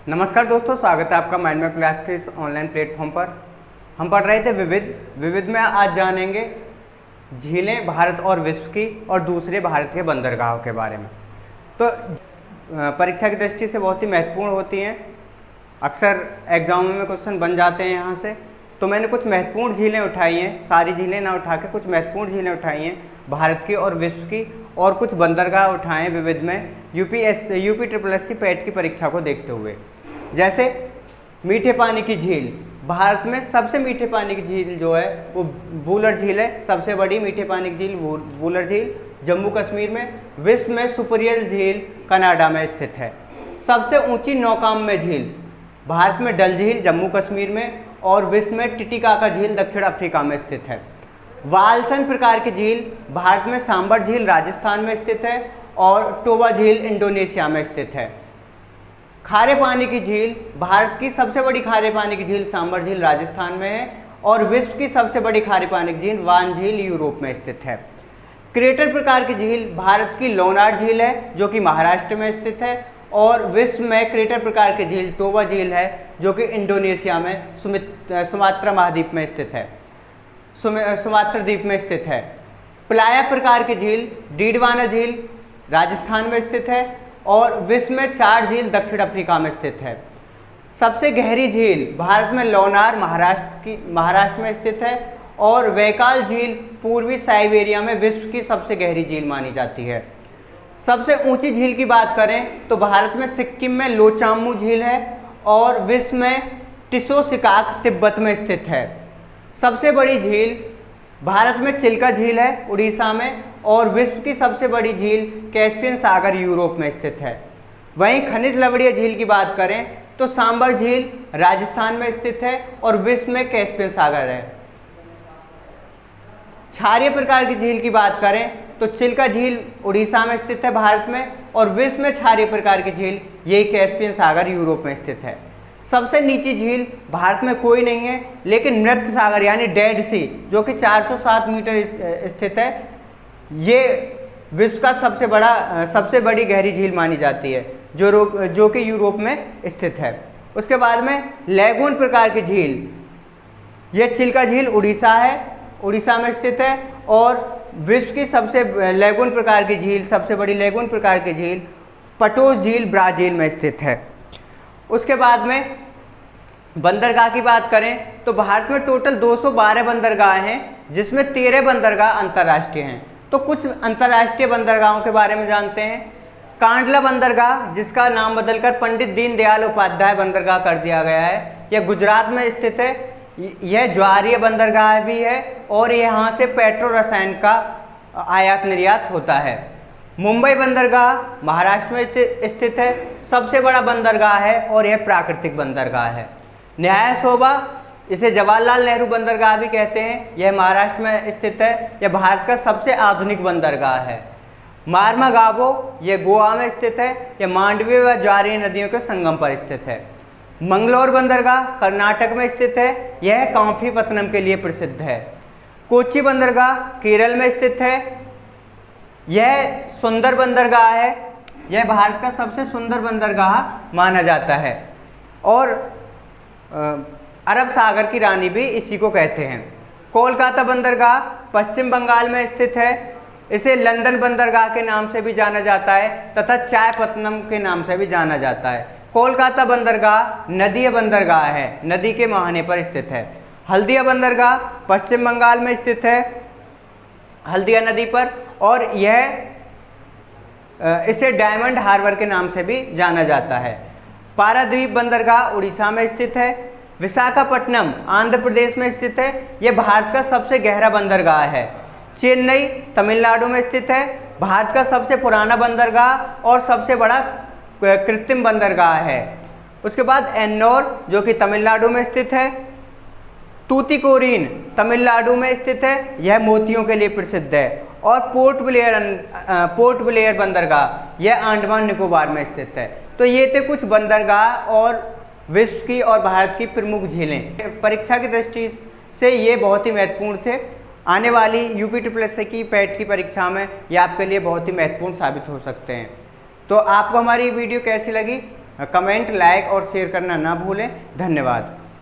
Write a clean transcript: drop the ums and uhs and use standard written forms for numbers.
नमस्कार दोस्तों, स्वागत है आपका mind map classes online platform पर। हम पढ़ रहे थे विविध में आज जानेंगे झीलें भारत और विश्व की और दूसरे भारत के बंदरगाहों के बारे में। तो परीक्षा की दृष्टि से बहुत ही महत्वपूर्ण होती हैं, अक्सर एग्जामों में क्वेश्चन बन जाते हैं यहाँ से। तो मैंने कुछ महत्वपूर्ण झीलें उठाई हैं, सारी झीलें ना उठा के कुछ महत्वपूर्ण झीलें उठाई हैं भारत की और विश्व की, और कुछ बंदरगाह उठाए विविध में UP triple S C PET की परीक्षा को देखते हुए। जैसे मीठे पानी की झील, भारत में सबसे मीठे पानी की झील जो है वो वूलर झील है, सबसे बड़ी मीठे पानी की झील वूलर झील जम्मू कश्मीर में। विश्व में सुपरियल झील कनाडा में स्थित है। सबसे ऊंची नौकाम्य झील भारत में डल झील जम्मू कश्मीर में, और विश्व में टिटिकाका झील दक्षिण अफ्रीका में स्थित है। वालसन प्रकार की झील भारत में सांबर झील राजस्थान में स्थित है, और टोबा झील इंडोनेशिया में स्थित है। खारे पानी की झील, भारत की सबसे बड़ी खारे पानी की झील सांबर झील राजस्थान में है, और विश्व की सबसे बड़ी खारे पानी की झील वान झील यूरोप में स्थित है। क्रेटर प्रकार की झील भारत की लोनार झील है जो कि महाराष्ट्र में स्थित है, और विश्व में क्रेटर प्रकार की झील टोबा झील है जो कि इंडोनेशिया में सुमात्रा महाद्वीप में स्थित है, सुमात्रा द्वीप में स्थित है। प्लाया प्रकार की झील डीडवाना झील राजस्थान में स्थित है, और विश्व में 4 झील दक्षिण अफ्रीका में स्थित है। सबसे गहरी झील भारत में लोनार महाराष्ट्र में स्थित है, और वैकाल झील पूर्वी साइबेरिया में विश्व की सबसे गहरी झील मानी जाती है। सबसे ऊंची झील की बात करें तो भारत में सिक्किम में लोचामू झील है, और विश्व में टिसोसिकाक तिब्बत में स्थित है। सबसे बड़ी झील भारत में चिल्का झील है उड़ीसा में, और विश्व की सबसे बड़ी झील कैस्पियन सागर यूरोप में स्थित है। वहीं खनिज लवणीय झील की बात करें तो सांबर झील राजस्थान में स्थित है, और विश्व में कैस्पियन सागर है। क्षारीय प्रकार की झील की बात करें तो चिल्का झील उड़ीसा में स्थित है भारत में, और विश्व में क्षारीय प्रकार की झील यही कैस्पियन सागर यूरोप में स्थित है। सबसे नीची झील भारत में कोई नहीं है, लेकिन मृत सागर यानी डेड सी जो कि 407 मीटर स्थित है, ये विश्व का सबसे बड़ी गहरी झील मानी जाती है जो कि यूरोप में स्थित है। उसके बाद में लैगून प्रकार की झील, ये चिल्का झील उड़ीसा में स्थित है, और विश्व की सबसे बड़ी लैगून प्रकार की झील पटोस झील ब्राज़ील में स्थित है। उसके बाद में बंदरगाह की बात करें तो भारत में टोटल 212 बंदरगाह हैं, जिसमें 13 बंदरगाह अंतर्राष्ट्रीय हैं। तो कुछ अंतर्राष्ट्रीय बंदरगाहों के बारे में जानते हैं। कांडला बंदरगाह, जिसका नाम बदलकर पंडित दीनदयाल उपाध्याय बंदरगाह कर दिया गया है, यह गुजरात में स्थित है। यह ज्वारीय बंदरगाह भी है, और यहाँ से पेट्रो रसायन का आयात निर्यात होता है। मुंबई बंदरगाह महाराष्ट्र में स्थित है, सबसे बड़ा बंदरगाह है, और यह प्राकृतिक बंदरगाह है। न्याय शोभा, इसे जवाहरलाल नेहरू बंदरगाह भी कहते हैं, यह महाराष्ट्र में स्थित है। यह भारत का सबसे आधुनिक बंदरगाह है। मार्मागावो, यह गोवा में स्थित है। यह मांडवी व ज्वारीय नदियों के संगम पर स्थित है। मंगलोर बंदरगाह कर्नाटक में स्थित है, यह कांफीपत्तनम के लिए प्रसिद्ध है। कोच्चि बंदरगाह केरल में स्थित है, यह सुंदर बंदरगाह है, यह भारत का सबसे सुंदर बंदरगाह माना जाता है, और अरब सागर की रानी भी इसी को कहते हैं। कोलकाता बंदरगाह पश्चिम बंगाल में स्थित है, इसे लंदन बंदरगाह के नाम से भी जाना जाता है तथा चायपत्तनम के नाम से भी जाना जाता है। कोलकाता बंदरगाह नदीय बंदरगाह है, नदी के मुहाने पर स्थित है। हल्दिया बंदरगाह पश्चिम बंगाल में स्थित है, हल्दिया नदी पर, और इसे डायमंड हार्बर के नाम से भी जाना जाता है। पारादीप बंदरगाह उड़ीसा में स्थित है। विशाखापट्टनम आंध्र प्रदेश में स्थित है, यह भारत का सबसे गहरा बंदरगाह है। चेन्नई तमिलनाडु में स्थित है, भारत का सबसे पुराना बंदरगाह और सबसे बड़ा कृत्रिम बंदरगाह है। उसके बाद एन्नोर जो कि तमिलनाडु में स्थित है। तूतीकोरिन तमिलनाडु में स्थित है, यह मोतियों के लिए प्रसिद्ध है। और पोर्ट ब्लेयर बंदरगाह, यह अंडमान निकोबार में स्थित है। तो ये थे कुछ बंदरगाह और विश्व की और भारत की प्रमुख झीलें। परीक्षा की दृष्टि से ये बहुत ही महत्वपूर्ण थे। आने वाली यूपी ट्रिपल एस सी की पैट की परीक्षा में ये आपके लिए बहुत ही महत्वपूर्ण साबित हो सकते हैं। तो आपको हमारी वीडियो कैसी लगी कमेंट, लाइक और शेयर करना ना भूलें। धन्यवाद।